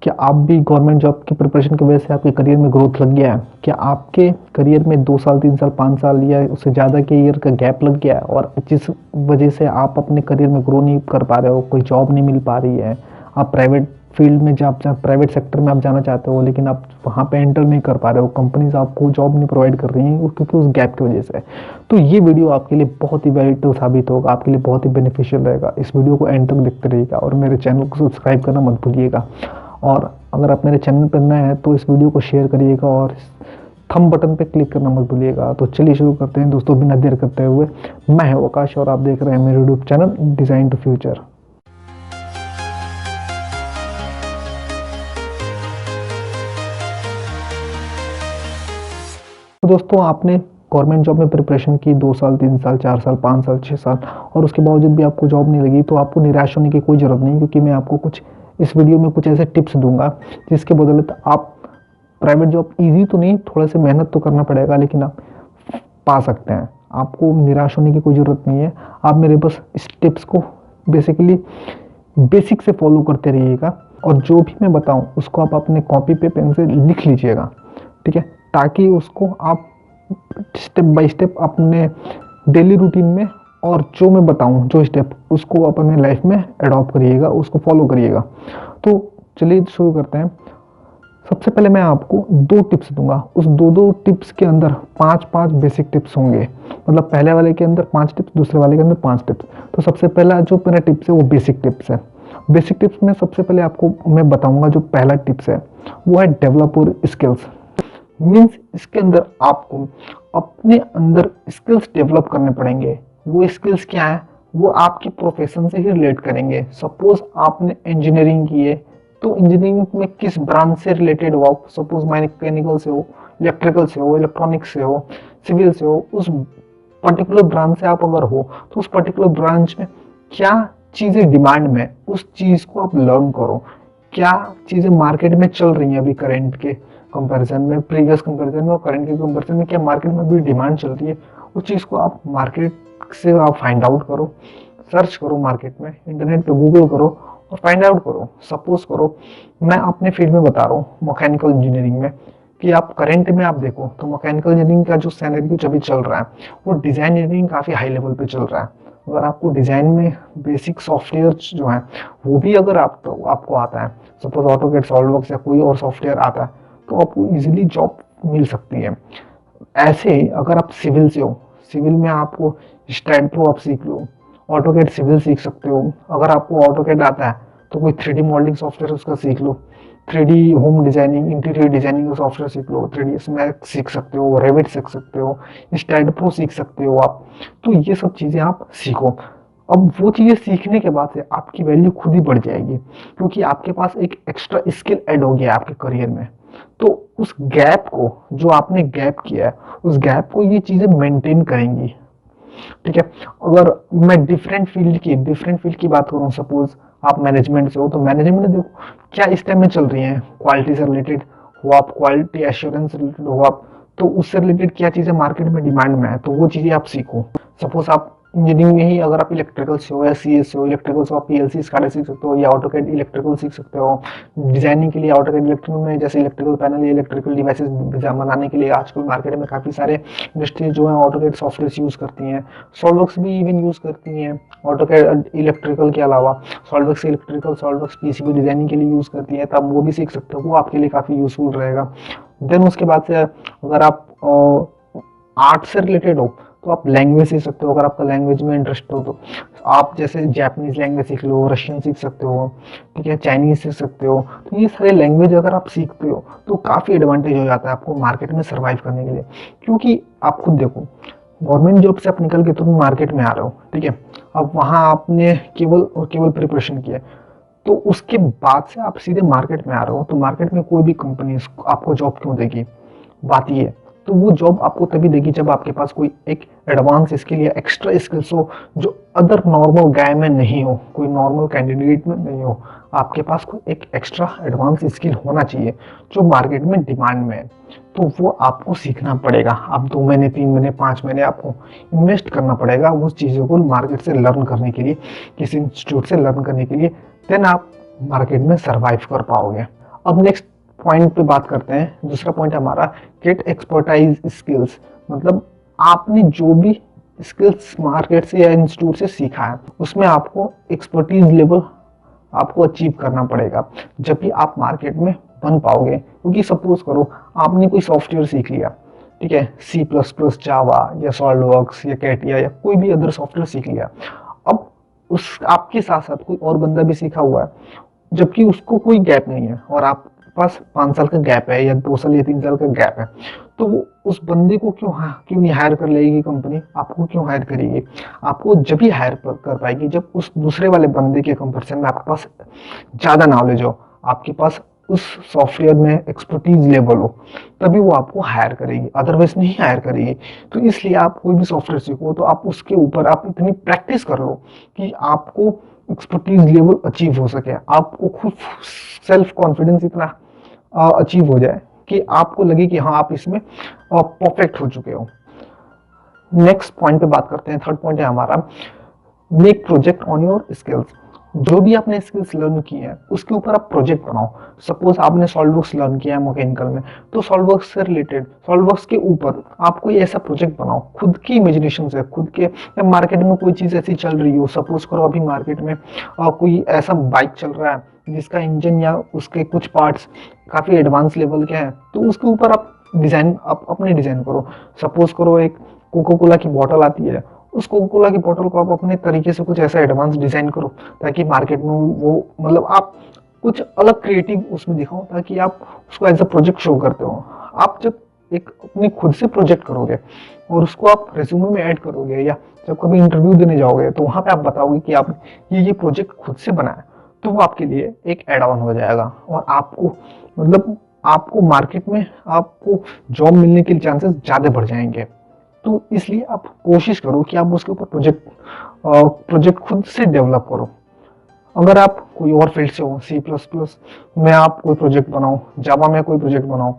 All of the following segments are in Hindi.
क्या आप भी गवर्नमेंट जॉब की प्रिपरेशन की वजह से आपके करियर में ग्रोथ लग गया है? क्या आपके करियर में 2 साल, 3 साल, 5 साल या उससे ज़्यादा के ईयर का गैप लग गया है और जिस वजह से आप अपने करियर में ग्रो नहीं कर पा रहे हो, कोई जॉब नहीं मिल पा रही है, आप प्राइवेट फील्ड में प्राइवेट सेक्टर में आप जाना चाहते हो लेकिन आप वहाँ पे एंटर नहीं कर पा रहे हो, कंपनीज आपको जॉब नहीं प्रोवाइड कर रही हैं क्योंकि उस गैप की वजह से। तो ये वीडियो आपके लिए बहुत ही वैल्यूएबल साबित होगा, आपके लिए बहुत ही बेनिफिशियल रहेगा। इस वीडियो को एंड तक देखते रहिएगा और मेरे चैनल को सब्सक्राइब करना मत भूलिएगा। और अगर आप मेरे चैनल पर नए हैं तो इस वीडियो को शेयर करिएगा और थंब बटन पे क्लिक करना मत भूलिएगा। तो चलिए शुरू करते हैं दोस्तों, बिना देर करते हुए। मैं हूं आकाश और आप देख रहे हैं मेरे YouTube channel design to future. तो दोस्तों, आपने गवर्नमेंट जॉब में प्रिपरेशन की 2 साल, 3 साल, 4 साल, 5 साल, 6 साल और उसके बावजूद भी आपको जॉब नहीं लगी, तो आपको निराश होने की कोई ज़रूरत नहीं, क्योंकि मैं आपको इस वीडियो में कुछ ऐसे टिप्स दूंगा जिसके बदौलत आप प्राइवेट जॉब ईजी तो नहीं, थोड़ा सा मेहनत तो करना पड़ेगा, लेकिन आप पा सकते हैं। आपको निराश होने की कोई ज़रूरत नहीं है। आप मेरे बस इस टिप्स को बेसिकली बेसिक से फॉलो करते रहिएगा और जो भी मैं बताऊं उसको आप अपने कॉपी पे पेन से लिख लीजिएगा, ठीक है, ताकि उसको आप स्टेप बाय स्टेप अपने डेली रूटीन में और जो मैं बताऊं जो स्टेप उसको अपने लाइफ में अडॉप्ट करिएगा, उसको फॉलो करिएगा। तो चलिए शुरू करते हैं। सबसे पहले मैं आपको 2 टिप्स दूंगा, उस दो टिप्स के अंदर 5-5 बेसिक टिप्स होंगे। मतलब पहले वाले के अंदर 5 टिप्स, दूसरे वाले के अंदर 5 टिप्स। तो सबसे पहला जो मेरा टिप्स है वो बेसिक टिप्स है। बेसिक टिप्स में सबसे पहले आपको मैं बताऊंगा, जो पहला टिप्स है वो है डेवलप योर स्किल्स। मीन्स इसके अंदर आपको अपने अंदर स्किल्स डेवलप करने पड़ेंगे। वो स्किल्स क्या है? वो आपकी प्रोफेशन से ही रिलेट करेंगे। सपोज आपने इंजीनियरिंग की है, तो इंजीनियरिंग में किस ब्रांच से रिलेटेड हो आप? सपोज मैकेनिकल से हो, इलेक्ट्रिकल से हो, इलेक्ट्रॉनिक्स से हो, सिविल से हो, उस पर्टिकुलर ब्रांच से आप अगर हो तो उस पर्टिकुलर ब्रांच में क्या चीजें डिमांड में, उस चीज को आप लर्न करो। क्या चीजें मार्केट में चल रही हैं अभी करंट के कंपैरिजन में, प्रीवियस कंपैरिजन में और करंट के कंपैरिजन में क्या मार्केट में भी डिमांड चल रही है, उस चीज को आप मार्केट से आप फाइंड आउट करो, सर्च करो मार्केट में, इंटरनेट पे गूगल करो और फाइंड आउट करो। सपोज करो मैं अपने फील्ड में बता रहा हूँ, मैकेनिकल इंजीनियरिंग में, कि आप करंट में आप देखो तो मैकेनिकल इंजीनियरिंग का जो सैनरियो अभी चल रहा है वो डिजाइन इंजीनियरिंग काफी हाई लेवल पे चल रहा है। अगर आपको डिजाइन में बेसिक सॉफ्टवेयर जो है वो भी अगर आपको आता है, सपोज ऑटोकैड, सॉलिडवर्क्स या कोई और सॉफ्टवेयर आता है, तो आपको इजीली जॉब मिल सकती है। ऐसे ही अगर आप सिविल से हो, सिविल में आपको स्टैड प्रो आप सीख लो, ऑटोकैड सिविल सीख सकते हो। अगर आपको ऑटोकैड आता है तो कोई 3D मॉडलिंग सॉफ्टवेयर उसका सीख लो, 3D home designing, interior designing का सॉफ्टवेयर सीख लो, 3D स्मैक सीख सकते हो, रेविट सीख सकते हो, स्टैड प्रो सीख सकते हो आप। तो ये सब चीजें आप सीखो। अब वो चीजें सीखने के बाद से आपकी वैल्यू खुद ही बढ़ जाएगी, क्योंकि आपके पास एक एक्स्ट्रा स्किल ऐड हो गया है आपके करियर में। तो उस गैप को, जो आपने गैप किया है, उस गैप को ये चीजें मेंटेन करेंगी, ठीक है। अगर मैं डिफरेंट फील्ड की बात करूं, सपोज आप मैनेजमेंट से हो, तो मैनेजमेंट में देखो क्या इस टाइम में चल रही है, क्वालिटी से रिलेटेड हो आप, क्वालिटी एश्योरेंस से रिलेटेड हो आप, तो उससे रिलेटेड क्या चीजें मार्केट में डिमांड में है, तो वो चीजें आप सीखो। सपोज आप इंजीनियरिंग में ही अगर आप इलेक्ट्रिकल से हो या सीएस से हो, इलेक्ट्रिकल से आप पीएलसी स्काडा सीख सकते हो या ऑटोकैड इलेक्ट्रिकल सीख सकते हो। डिजाइनिंग के लिए ऑटोकैड इलेक्ट्रिकल में जैसे इलेक्ट्रिकल पैनल या इलेक्ट्रिकल डिवाइसेस बनाने के लिए आजकल मार्केट में काफी सारे इंडस्ट्री जो है ऑटोकैड सॉफ्टवेयर यूज करती हैं, सॉलिडवर्क्स भी इवन यूज करती हैं। ऑटोकैड इलेक्ट्रिकल के अलावा SolidWorks electrical, SolidWorks PCB designing के लिए यूज करती है, तब वो भी सीख सकते हो, वो आपके लिए काफी यूजफुल रहेगा। देन उसके बाद से अगर आप आर्ट से रिलेटेड हो तो आप लैंग्वेज सीख सकते हो। अगर आपका लैंग्वेज में इंटरेस्ट हो तो आप जैसे जापानीज लैंग्वेज सीख लो, रशियन सीख सकते हो, ठीक है, चाइनीज सीख सकते हो। तो ये सारे लैंग्वेज अगर आप सीखते हो तो काफ़ी एडवांटेज हो जाता है आपको मार्केट में सर्वाइव करने के लिए। क्योंकि आप खुद देखो, गवर्नमेंट जॉब से आप निकल के तुम मार्केट में आ रहे हो, ठीक है, अब वहाँ आपने केवल और केवल प्रिपरेशन किया, तो उसके बाद से आप सीधे मार्केट में आ रहे हो, तो मार्केट में कोई भी कंपनी आपको जॉब क्यों देगी? बात ये है, तो वो जॉब आपको तभी देगी जब आपके पास कोई एक एडवांस स्किल या एक्स्ट्रा स्किल्स हो जो अदर नॉर्मल गाय में नहीं हो, कोई नॉर्मल कैंडिडेट में नहीं हो। आपके पास कोई एक एक्स्ट्रा एडवांस स्किल होना चाहिए जो मार्केट में डिमांड में है, तो वो आपको सीखना पड़ेगा। आप 2 महीने, 3 महीने, 5 महीने आपको इन्वेस्ट करना पड़ेगा उस चीज़ों को मार्केट से लर्न करने के लिए, किसी इंस्टीट्यूट से लर्न करने के लिए। देन आप मार्केट में सर्वाइव कर पाओगे। अब नेक्स्ट पॉइंट पे बात करते हैं। दूसरा पॉइंट हमारा गेट एक्सपर्टाइज स्किल्स, मतलब आपने जो भी स्किल्स मार्केट से या इंस्टीट्यूट से सीखा है उसमें आपको एक्सपर्टीज लेवल आपको अचीव करना पड़ेगा, जब भी आप मार्केट में बन पाओगे। क्योंकि सपोज करो आपने कोई सॉफ्टवेयर सीख लिया, ठीक है, C++, जावा या सॉलिडवर्क्स या कैटिया या कोई भी अदर सॉफ्टवेयर सीख लिया। अब उस आपके साथ साथ कोई और बंदा भी सीखा हुआ है, जबकि उसको कोई गैप नहीं है और आप पास 5 साल का गैप है या 2 साल या 3 साल का गैप है, तो वो उस बंदे को क्यों नहीं हायर कर लेगी कंपनी? आपको क्यों हायर करेगी? आपको जब ही हायर कर पाएगी जब उस दूसरे वाले बंदे के कंपैरिजन में आपके पास ज़्यादा नॉलेज हो, आपके पास उस सॉफ्टवेयर में एक्सपर्टीज लेवल हो, तभी वो आपको हायर करेगी, अदरवाइज नहीं हायर करेगी। तो इसलिए आप कोई भी सॉफ्टवेयर सीखो तो आप उसके ऊपर आप इतनी प्रैक्टिस कर लो कि आपको एक्सपर्टीज लेवल अचीव हो सके, आपको खुद सेल्फ कॉन्फिडेंस इतना अचीव हो जाए कि आपको लगे कि हाँ आप इसमें परफेक्ट हो चुके हो। नेक्स्ट पॉइंट पे बात करते हैं। थर्ड पॉइंट है हमारा make project on your skills. जो भी आपने स्किल्स लर्न की है उसके ऊपर आप प्रोजेक्ट बनाओ। सपोज आपने सॉलिडवर्क्स लर्न किया है मैकेनिकल में, तो सॉलिडवर्क्स से रिलेटेड सॉलिडवर्क्स के ऊपर आप कोई ऐसा प्रोजेक्ट बनाओ खुद की इमेजिनेशन से, खुद के मार्केट में कोई चीज़ ऐसी चल रही हो। सपोज करो अभी मार्केट में कोई ऐसा बाइक चल रहा है जिसका इंजन या उसके कुछ पार्ट्स काफ़ी एडवांस लेवल के हैं, तो उसके ऊपर आप डिज़ाइन आप अपने डिज़ाइन करो। सपोज करो एक कोका कोला की बॉटल आती है, उस कोका कोला की बॉटल को आप अपने तरीके से कुछ ऐसा एडवांस डिजाइन करो ताकि मार्केट में वो मतलब आप कुछ अलग क्रिएटिव उसमें दिखाओ, ताकि आप उसको एज अ प्रोजेक्ट शो करते हो। आप जब एक अपने खुद से प्रोजेक्ट करोगे और उसको आप रिज्यूमे में ऐड करोगे या जब कभी इंटरव्यू देने जाओगे तो वहां पे आप बताओगे कि आप ये प्रोजेक्ट खुद से बनाया, तो वो आपके लिए एक एड ऑन हो जाएगा और आपको मतलब आपको मार्केट में आपको जॉब मिलने के चांसेस ज्यादा बढ़ जाएंगे। तो इसलिए आप कोशिश करो कि आप उसके ऊपर प्रोजेक्ट खुद से डेवलप करो। अगर आप कोई और फील्ड से हो, C++ में आप कोई प्रोजेक्ट बनाओ, जावा में कोई प्रोजेक्ट बनाओ,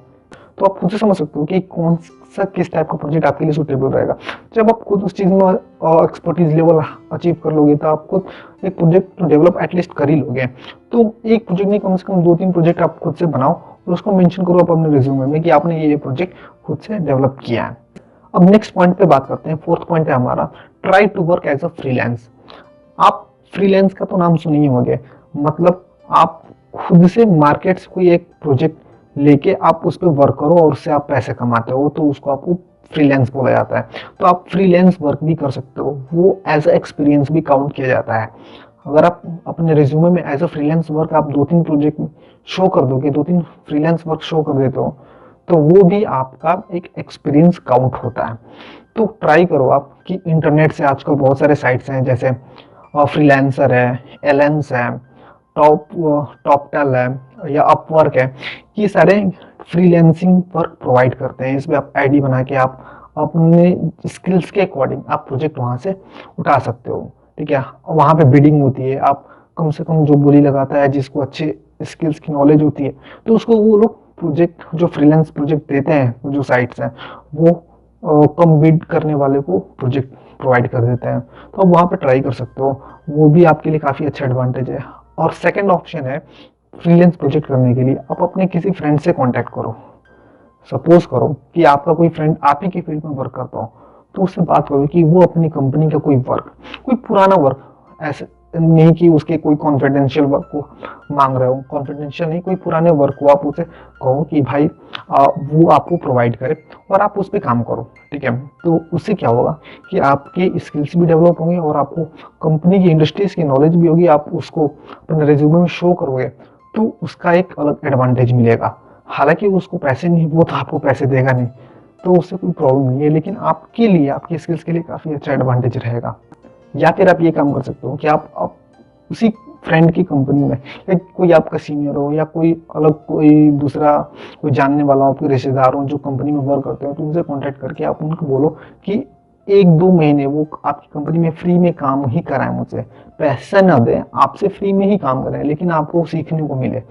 तो आप खुद से समझ सकते हो कि कौन सा किस टाइप का प्रोजेक्ट आपके लिए सूटेबल रहेगा। जब आप खुद उस चीज़ में एक्सपर्टीज लेवल अचीव कर लोगे तो आप खुद एक प्रोजेक्ट डेवलप एटलीस्ट कर ही लोगे। तो एक प्रोजेक्ट नहीं, कम से कम 2-3 प्रोजेक्ट आप खुद से बनाओ और उसको मेंशन करो आप अपने रिज्यूमे में कि आपने ये प्रोजेक्ट खुद से डेवलप किया है। अब नेक्स्ट पॉइंट पे बात करते हैं। फोर्थ पॉइंट है हमारा try to work as a freelance. आप फ्रीलांस का तो नाम सुने ही होंगे, मतलब आप खुद से मार्केट से कोई एक प्रोजेक्ट लेके आप उस पर वर्क करो और उससे आप पैसे कमाते हो, तो उसको आपको फ्रीलांस बोला जाता है। तो आप फ्रीलांस वर्क भी कर सकते हो, वो एज अ एक्सपीरियंस भी काउंट किया जाता है। अगर आप अपने रिज्यूमे में एज अ फ्रीलांस वर्क आप 2-3 प्रोजेक्ट शो कर दोगे, 2-3 फ्रीलांस वर्क शो कर देते हो, तो वो भी आपका एक एक्सपीरियंस काउंट होता है। तो ट्राई करो आप कि इंटरनेट से आजकल बहुत सारे साइट्स हैं, जैसे फ्रीलांसर है, एलेंस है, टॉपटेल है या अपवर्क है। ये सारे फ्रीलांसिंग वर्क प्रोवाइड करते हैं। इसमें आप आईडी बना के आप अपने स्किल्स के अकॉर्डिंग आप प्रोजेक्ट वहाँ से उठा सकते हो, ठीक है। वहाँ पे बिडिंग होती है, आप कम से कम जो बोली लगाता है, जिसको अच्छे स्किल्स की नॉलेज होती है, तो उसको वो लोग प्रोजेक्ट जो फ्रीलांस प्रोजेक्ट देते हैं, जो साइट्स हैं, वो कम बिड करने वाले को प्रोजेक्ट प्रोवाइड कर देते हैं। तो आप वहाँ पे ट्राई कर सकते हो, वो भी आपके लिए काफ़ी अच्छा एडवांटेज है। और सेकंड ऑप्शन है फ्रीलांस प्रोजेक्ट करने के लिए आप अपने किसी फ्रेंड से कांटेक्ट करो। सपोज करो कि आपका कोई फ्रेंड आप ही की फील्ड में वर्क करता हो, तो उससे बात करो कि वो अपनी कंपनी का कोई पुराना वर्क, ऐसे नहीं कि उसके कोई कॉन्फिडेंशियल वर्क को मांग रहे हो, कॉन्फिडेंशियल नहीं, कोई पुराने वर्क को आप उसे कहो कि भाई वो आपको प्रोवाइड करे और आप उस पर काम करो, ठीक है। तो उससे क्या होगा कि आपके स्किल्स भी डेवलप होंगे और आपको कंपनी की इंडस्ट्रीज की नॉलेज भी होगी। आप उसको अपने रिज्यूमे में शो करोगे तो उसका एक अलग एडवांटेज मिलेगा। हालांकि उसको पैसे नहीं, वो तो आपको पैसे देगा नहीं, तो उससे कोई प्रॉब्लम नहीं है, लेकिन आपके लिए, आपके स्किल्स के लिए काफ़ी अच्छा एडवांटेज रहेगा। या फिर आप ये काम कर सकते हो कि आप उसी फ्रेंड की कंपनी में या कोई आपका सीनियर हो या कोई अलग कोई दूसरा कोई जानने वाला हो, आपके रिश्तेदार हो जो कंपनी में वर्क करते हो, तो उनसे कांटेक्ट करके आप उनको बोलो कि 1-2 महीने वो आपकी कंपनी में फ्री में काम ही कराएं, मुझसे पैसा ना दें, आपसे फ्री में ही काम करें, लेकिन आपको सीखने को मिले।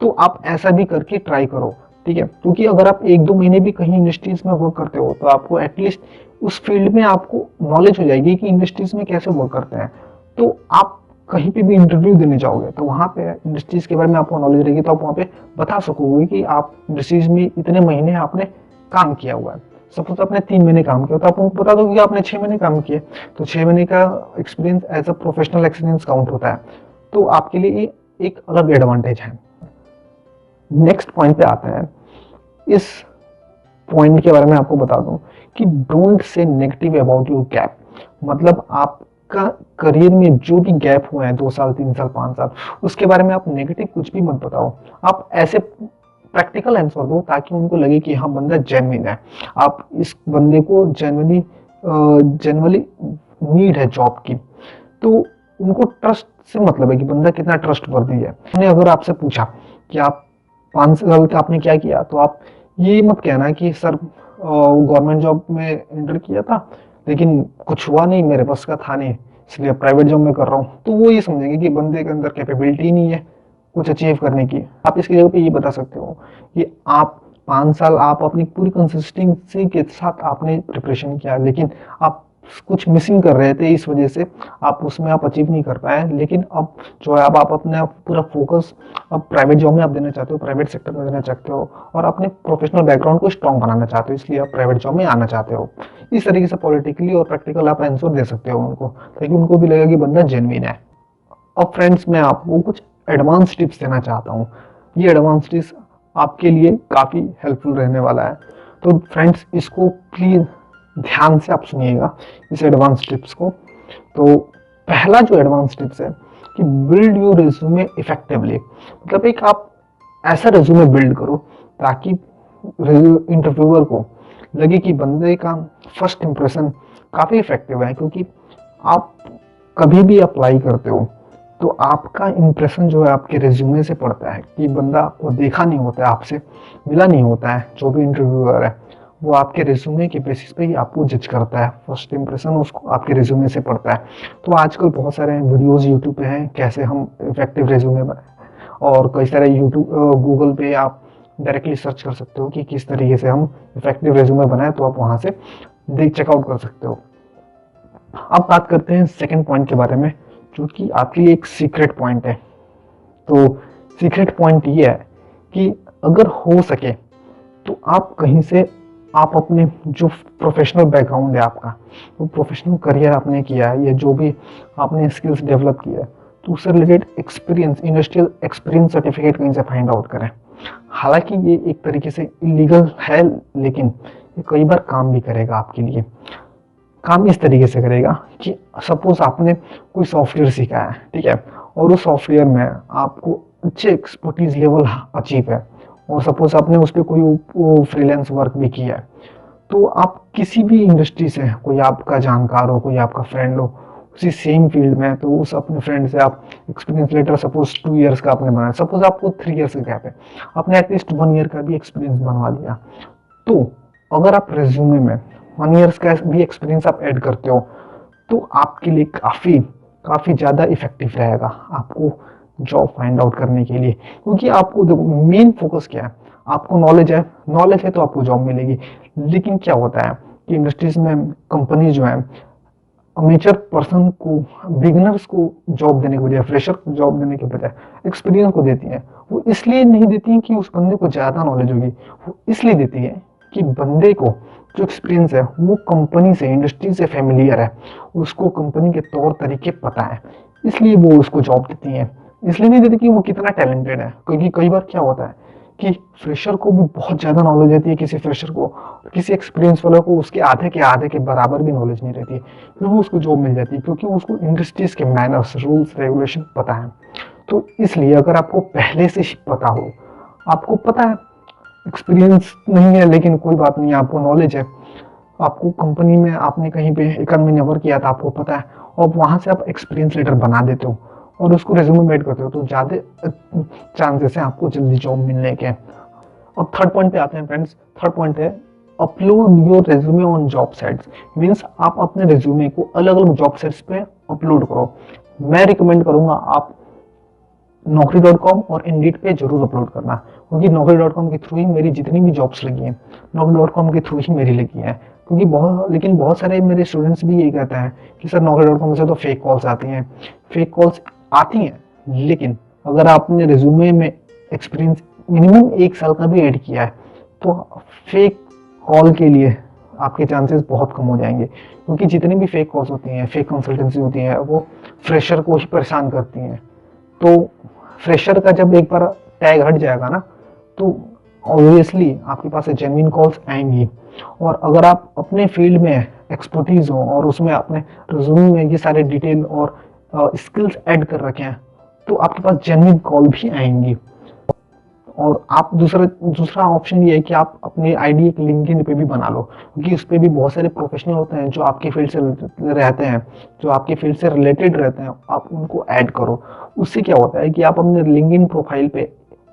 तो आप ऐसा भी करके ट्राई करो, ठीक है। क्योंकि अगर आप 1-2 महीने भी कहीं इंडस्ट्रीज में वर्क करते हो तो आपको एटलीस्ट उस फील्ड में आपको नॉलेज हो जाएगी कि इंडस्ट्रीज में कैसे वर्क करते हैं। तो आप कहीं पे भी इंटरव्यू देने जाओगे तो वहाँ पे इंडस्ट्रीज के बारे में आपको नॉलेज रहेगी, तो आप वहाँ पे बता सकोगे कि आप इंडस्ट्रीज में इतने महीने आपने काम किया हुआ है। सपोज आपने 3 महीने काम किया तो आप उनको बता दो कि आपने 6 महीने काम किए, तो 6 महीने का experience as a professional experience count होता है। तो आपके लिए ये एक अलग एडवांटेज है। नेक्स्ट पॉइंट पे आते हैं। इस पॉइंट के बारे में आपको बता दूं कि don't say negative about your gap. मतलब आपका करियर में जो भी गैप हुआ है 2 साल 3 साल 5 साल, उसके बारे में आप नेगेटिव कुछ भी मत बताओ। आप ऐसे प्रैक्टिकल आंसर दो ताकि उनको लगे कि हाँ बंदा जेन्युइन है, आप इस बंदे को जेन्युइनली नीड है जॉब की। तो उनको ट्रस्ट से मतलब है कि बंदा कितना ट्रस्टवर्दी है। उन्होंने अगर आपसे पूछा कि आप 5 साल का आपने क्या किया, तो आप ये मत कहना कि सर गवर्नमेंट जॉब में एंटर किया था लेकिन कुछ हुआ नहीं, मेरे पास का था नहीं, इसलिए प्राइवेट जॉब में कर रहा हूँ। तो वो ये समझेंगे कि बंदे के अंदर कैपेबिलिटी नहीं है कुछ अचीव करने की। आप इसकी जगह पे ये बता सकते हो कि आप 5 साल आप अपनी पूरी कंसिस्टेंसी के साथ आपने प्रिपरेशन किया, लेकिन आप कुछ मिसिंग कर रहे थे, इस वजह से आप उसमें आप अचीव नहीं कर पाए। लेकिन अब जो है अब आप अपना पूरा फोकस अब प्राइवेट जॉब में आप देना चाहते हो, प्राइवेट सेक्टर में देना चाहते हो, और अपने प्रोफेशनल बैकग्राउंड को स्ट्रॉन्ग बनाना चाहते हो, इसलिए आप प्राइवेट जॉब में आना चाहते हो। इस तरीके से पॉलिटिकली और प्रैक्टिकल आप आंसर दे सकते हो उनको, ताकि उनको भी लगेगा कि बंदा जेन्युइन है। अब फ्रेंड्स, मैं आपको कुछ एडवांस टिप्स देना चाहता हूँ। ये एडवांस टिप्स आपके लिए काफ़ी हेल्पफुल रहने वाला है। तो फ्रेंड्स, इसको प्लीज़ ध्यान से आप सुनिएगा इस एडवांस टिप्स को। तो पहला जो एडवांस टिप्स है कि बिल्ड योर रिज्यूमे इफेक्टिवली। मतलब एक आप ऐसा रिज्यूमे बिल्ड करो ताकि इंटरव्यूअर को लगे कि बंदे का फर्स्ट इंप्रेशन काफ़ी इफेक्टिव है। क्योंकि आप कभी भी अप्लाई करते हो तो आपका इंप्रेशन जो है आपके रिज्यूमे से पड़ता है, कि बंदा को देखा नहीं होता है, आपसे मिला नहीं होता है। जो भी इंटरव्यूअर है वो आपके रिज्यूमे के बेसिस पे ही आपको जज करता है, फर्स्ट इंप्रेशन उसको आपके रिज्यूमे से पड़ता है। तो आजकल बहुत सारे वीडियोस यूट्यूब पे हैं कैसे हम इफेक्टिव रिज्यूमे बनाए, और कई सारे यूट्यूब गूगल पे आप डायरेक्टली सर्च कर सकते हो कि किस तरीके से हम इफेक्टिव रिज्यूमे बनाए, तो आप वहाँ से चेकआउट कर सकते हो। अब बात करते हैं सेकेंड पॉइंट के बारे में, जो कि आपके लिए एक सीक्रेट पॉइंट है। तो सीक्रेट पॉइंट ये है कि अगर हो सके तो आप कहीं से आप अपने जो प्रोफेशनल बैकग्राउंड है आपका, वो प्रोफेशनल करियर आपने किया है या जो भी आपने स्किल्स डेवलप किया है, तो उससे related experience, industrial experience certificate कहीं से फाइंड आउट करें। हालांकि ये एक तरीके से इलीगल है, लेकिन ये कई बार काम भी करेगा आपके लिए। काम इस तरीके से करेगा कि सपोज आपने कोई सॉफ्टवेयर सीखा है, ठीक है, और उस सॉफ्टवेयर में आपको अच्छे एक्सपर्टीज लेवल अचीव है, और सपोज आपने उस पर कोई फ्रीलांस वर्क भी किया है, तो आप किसी भी इंडस्ट्री से, कोई आपका जानकार हो, कोई आपका फ्रेंड हो उसी सेम फील्ड में, तो उस अपने फ्रेंड से आप एक्सपीरियंस लेटर सपोज 2 ईयर्स का आपने बनाया, सपोज आपको 3 ईयर्स का गैप है, आपने एटलीस्ट 1 ईयर का भी एक्सपीरियंस बनवा लिया। तो अगर आप रेज्यूमे में 1 ईयर्स का भी एक्सपीरियंस आप ऐड करते हो, तो आपके लिए काफ़ी ज़्यादा इफेक्टिव रहेगा आपको जॉब फाइंड आउट करने के लिए। क्योंकि आपको मेन फोकस क्या है, आपको नॉलेज है तो आपको जॉब मिलेगी। लेकिन क्या होता है कि इंडस्ट्रीज में कंपनी जो है अमेचर पर्सन को, बिगिनर्स को जॉब देने के बजाय, फ्रेशर को जॉब देने के बजाय एक्सपीरियंस को देती है। वो इसलिए नहीं देती है कि उस बंदे को ज़्यादा नॉलेज होगी, वो इसलिए देती है कि बंदे को जो एक्सपीरियंस है वो कंपनी से, इंडस्ट्री से फेमिलियर है, उसको कंपनी के तौर तरीके पता है, इसलिए वो उसको जॉब देती है। इसलिए नहीं देती कि वो कितना टैलेंटेड है। क्योंकि कई बार क्या होता है कि फ्रेशर को भी बहुत ज़्यादा नॉलेज रहती है, किसी फ्रेशर को, किसी एक्सपीरियंस वाले को उसके आधे के बराबर भी नॉलेज नहीं रहती है, फिर वो उसको जॉब मिल जाती है क्योंकि उसको इंडस्ट्रीज के मैनर्स, रूल्स, रेगुलेशन पता है। तो इसलिए अगर आपको पहले से ही पता हो, आपको पता है, एक्सपीरियंस नहीं है लेकिन कोई बात नहीं, आपको नॉलेज है, आपको कंपनी में आपने कहीं पे 1 महीने वर्क किया था, आपको पता है, और वहाँ से आप एक्सपीरियंस लेटर बना देते हो और उसको रेज्यूमे में ऐड करते हो, तो ज़्यादा चांसेस हैं आपको जल्दी जॉब मिलने के। अब थर्ड पॉइंट पे आते हैं फ्रेंड्स। थर्ड पॉइंट है upload your resume on job sites. Means आप अपने रेज्यूमे को अलग अलग जॉब साइट्स पे अपलोड करो। मैं रिकमेंड करूंगा आप naukri.com और इंडीड पे जरूर अपलोड करना, क्योंकि naukri.com के थ्रू ही मेरी जितनी भी जॉब्स लगी हैं, naukri.com के थ्रू ही मेरी लगी हैं। क्योंकि बहुत सारे मेरे स्टूडेंट्स भी यही कहते हैं कि सर naukri.com से तो फेक कॉल्स आती हैं। फेक कॉल्स आती हैं, लेकिन अगर आपने रिज्यूमे में एक्सपीरियंस मिनिमम 1 साल का भी ऐड किया है तो फेक कॉल के लिए आपके चांसेस बहुत कम हो जाएंगे, क्योंकि जितनी भी फेक कॉल्स होती हैं, फेक कंसल्टेंसी होती है, वो फ्रेशर को ही परेशान करती हैं। तो फ्रेशर का जब एक बार टैग हट जाएगा ना, तो ऑब्वियसली आपके पास जेन्युइन कॉल्स आएंगी। और अगर आप अपने फील्ड में एक्सपर्टीज हो और उसमें अपने रिज्यूमे में ये सारे डिटेल और स्किल्स ऐड कर रखे हैं, तो आपके पास जेन्युइन कॉल भी आएंगी। और आप दूसरा ऑप्शन ये है कि आप अपनी आईडी एक लिंक्डइन पे भी बना लो, क्योंकि उस पे भी बहुत सारे प्रोफेशनल होते हैं जो आपके फील्ड से रहते हैं, जो आपके फील्ड से रिलेटेड रहते हैं, आप उनको ऐड करो। उससे क्या होता है कि आप अपने लिंक्डइन प्रोफाइल पे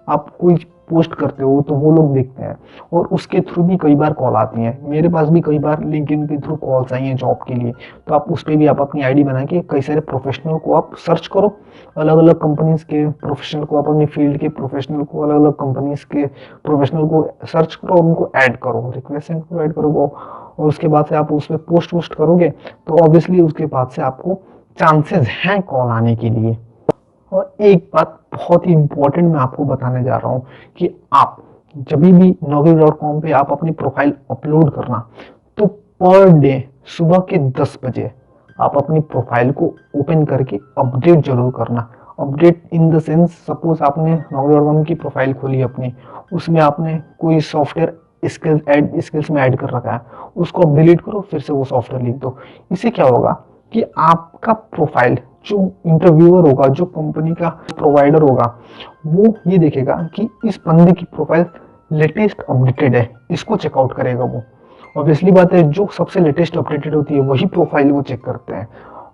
आप कोई पोस्ट करते हो तो वो लोग देखते हैं, और उसके थ्रू भी कई बार कॉल आती हैं। मेरे पास भी कई बार लिंक्डइन के थ्रू कॉल्स आई हैं जॉब के लिए। तो आप उस पर भी आप अपनी आईडी बना के कई सारे प्रोफेशनल को आप सर्च करो, अलग अलग कंपनीज के प्रोफेशनल को, आप अपनी फील्ड के प्रोफेशनल को, अलग अलग कंपनीज के प्रोफेशनल को सर्च करो और उनको ऐड करो, रिक्वेस्ट को ऐड करो। और उसके बाद से आप उस पर पोस्ट करोगे तो ऑब्वियसली उसके बाद से आपको चांसेस हैं कॉल आने के लिए। और एक बात बहुत ही इंपॉर्टेंट मैं आपको बताने जा रहा हूँ कि आप जब भी naukri.com पे आप अपनी प्रोफाइल अपलोड करना, तो पर डे सुबह के 10 बजे आप अपनी प्रोफाइल को ओपन करके अपडेट जरूर करना। Update in the sense, suppose आपने naukri.com की प्रोफाइल खोली अपनी, उसमें आपने कोई सॉफ्टवेयर स्किल्स में ऐड कर रखा है, उसको आप डिलीट करो, फिर से वो सॉफ्टवेयर लिख दो। इससे क्या होगा कि आपका प्रोफाइल, जो इंटरव्यूअर होगा, जो कंपनी का प्रोवाइडर होगा, वो ये देखेगा कि इस बंदे की प्रोफाइल लेटेस्ट अपडेटेड है, इसको चेकआउट करेगा वो। ऑब्वियसली बात है, जो सबसे लेटेस्ट अपडेटेड होती है वही प्रोफाइल वो चेक करते हैं।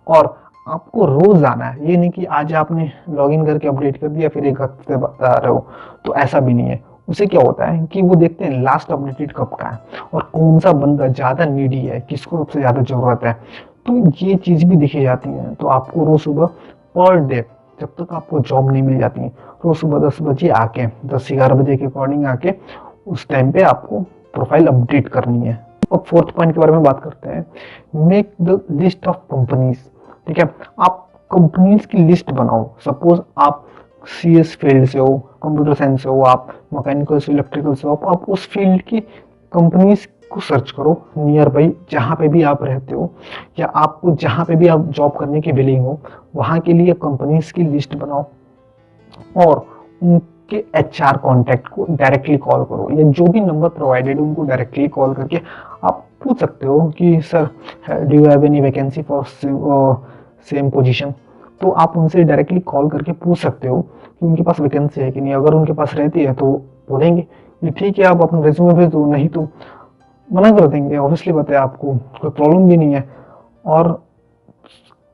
और आपको रोज आना है, ये नहीं कि आज आपने लॉगिन करके अपडेट कर दिया फिर एक हफ्ते बता रहे हो, तो ऐसा भी नहीं है। उसे क्या होता है कि वो देखते हैं लास्ट अपडेटेड कब का है और कौन सा बंदा ज्यादा नीडी है, किसको सबसे ज्यादा जरूरत है। तो ये चीज भी देखी जाती है। तो आपको रोज सुबह पर डे, जब तक आपको जॉब नहीं मिल जाती है, रोज सुबह 10 बजे आके, 10-11 बजे के अकॉर्डिंग आके उस टाइम पे आपको प्रोफाइल अपडेट करनी है। अब फोर्थ पॉइंट के बारे में बात करते हैं, make the list of companies. ठीक है, आप कंपनीज की लिस्ट बनाओ। सपोज आप CS फील्ड से हो, कंप्यूटर साइंस से हो, आप मैकेनिकल से, इलेक्ट्रिकल से हो, आप उस फील्ड की कंपनीज को सर्च करो नियर बाई, जहाँ पे भी आप रहते हो, या आपको जहाँ पे भी आप जॉब करने की विलिंग हो, वहाँ के लिए कंपनीज की लिस्ट बनाओ और उनके HR कॉन्टैक्ट को डायरेक्टली कॉल करो, या जो भी नंबर प्रोवाइडेड है उनको डायरेक्टली कॉल करके आप पूछ सकते हो कि sir do you have any vacancy for same position. तो आप उनसे डायरेक्टली कॉल करके पूछ सकते हो कि उनके पास वैकेंसी है कि नहीं। अगर उनके पास रहती है तो बोलेंगे कि ठीक है आप अपना रेज्यूमे भेज दो, नहीं तो मना कर देंगे। ऑब्वियसली बात है, आपको कोई प्रॉब्लम भी नहीं है। और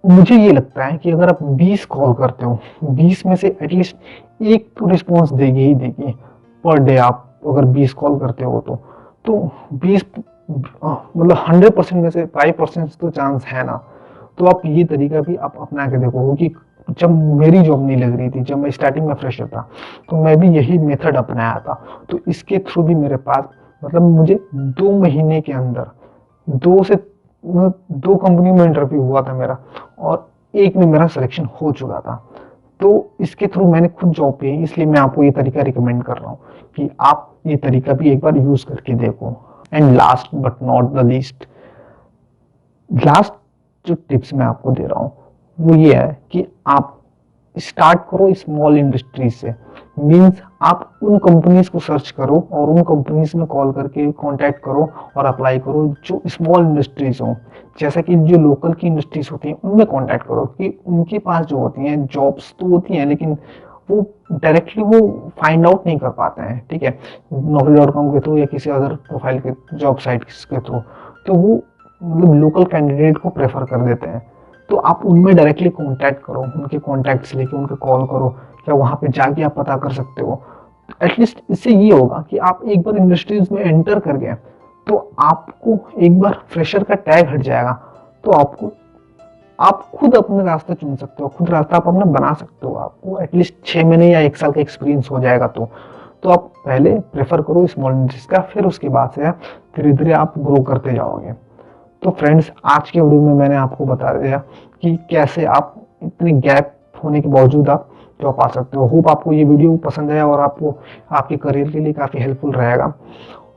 मुझे ये लगता है कि अगर आप 20 कॉल करते हो, 20 में से एटलीस्ट एक तो रिस्पॉन्स देगी ही देगी पर डे। आप अगर 20 कॉल करते हो तो 20 मतलब 100% में से 5% तो चांस है ना। तो आप ये तरीका भी आप अपना के देखो कि जब मेरी जॉब नहीं लग रही थी, जब मैं स्टार्टिंग में फ्रेशर था, तो मैं भी यही मेथड अपनाया था। तो इसके थ्रू भी मेरे पास, मतलब मुझे 2 महीने के अंदर 2 कंपनी में इंटरव्यू हुआ था मेरा, और एक में मेरा सिलेक्शन हो चुका था। तो इसके थ्रू मैंने खुद जॉब पे, इसलिए मैं आपको ये तरीका रिकमेंड कर रहा हूँ कि आप ये तरीका भी एक बार यूज करके देखो। And last but not the least, last जो टिप्स मैं आपको दे रहा हूँ वो ये है कि आप स्टार्ट करो स्मॉल इंडस्ट्रीज से। मीन्स आप उन कंपनीज को सर्च करो और उन कंपनीज में कॉल करके कांटेक्ट करो और अप्लाई करो जो स्मॉल इंडस्ट्रीज हो। जैसा कि जो लोकल की इंडस्ट्रीज होती हैं उनमें कांटेक्ट करो, कि उनके पास जो होती हैं जॉब्स तो होती हैं, लेकिन वो डायरेक्टली वो फाइंड आउट नहीं कर पाते हैं। ठीक है, naukri.com के थ्रू या किसी अदर प्रोफाइल के जॉब साइट के थ्रू, तो वो मतलब लोकल कैंडिडेट को प्रेफर कर देते हैं। तो आप उनमें डायरेक्टली कांटेक्ट करो, उनके कॉन्टैक्ट्स लेके उनके कॉल करो, या वहाँ पे जाके आप पता कर सकते हो। एटलीस्ट इससे ये होगा कि आप एक बार इंडस्ट्रीज में एंटर कर गए तो आपको एक बार फ्रेशर का टैग हट जाएगा, तो आप खुद अपने रास्ते चुन सकते हो, खुद रास्ता आप अपना बना सकते हो। आपको एटलीस्ट 6 महीने या 1 साल का एक्सपीरियंस हो जाएगा। तो आप पहले प्रेफर करो स्मॉल इंडस्ट्रीज का, फिर उसके बाद से धीरे धीरे आप ग्रो करते जाओगे। तो फ्रेंड्स, आज के वीडियो में मैंने आपको बता दिया कि कैसे आप इतने गैप होने के बावजूद आप जॉब पा सकते हो। होप आपको ये वीडियो पसंद आया और आपको आपके करियर के लिए काफ़ी हेल्पफुल रहेगा।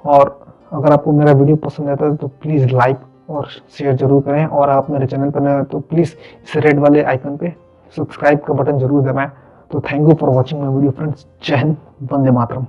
और अगर आपको मेरा वीडियो पसंद आता है तो प्लीज़ लाइक और शेयर जरूर करें, और आप मेरे चैनल पर नए हो तो प्लीज़ इस रेड वाले आइकन पे सब्सक्राइब का बटन जरूर दबाएं। तो thank you for watching my video friends. जय हिंद, वंदे मातरम।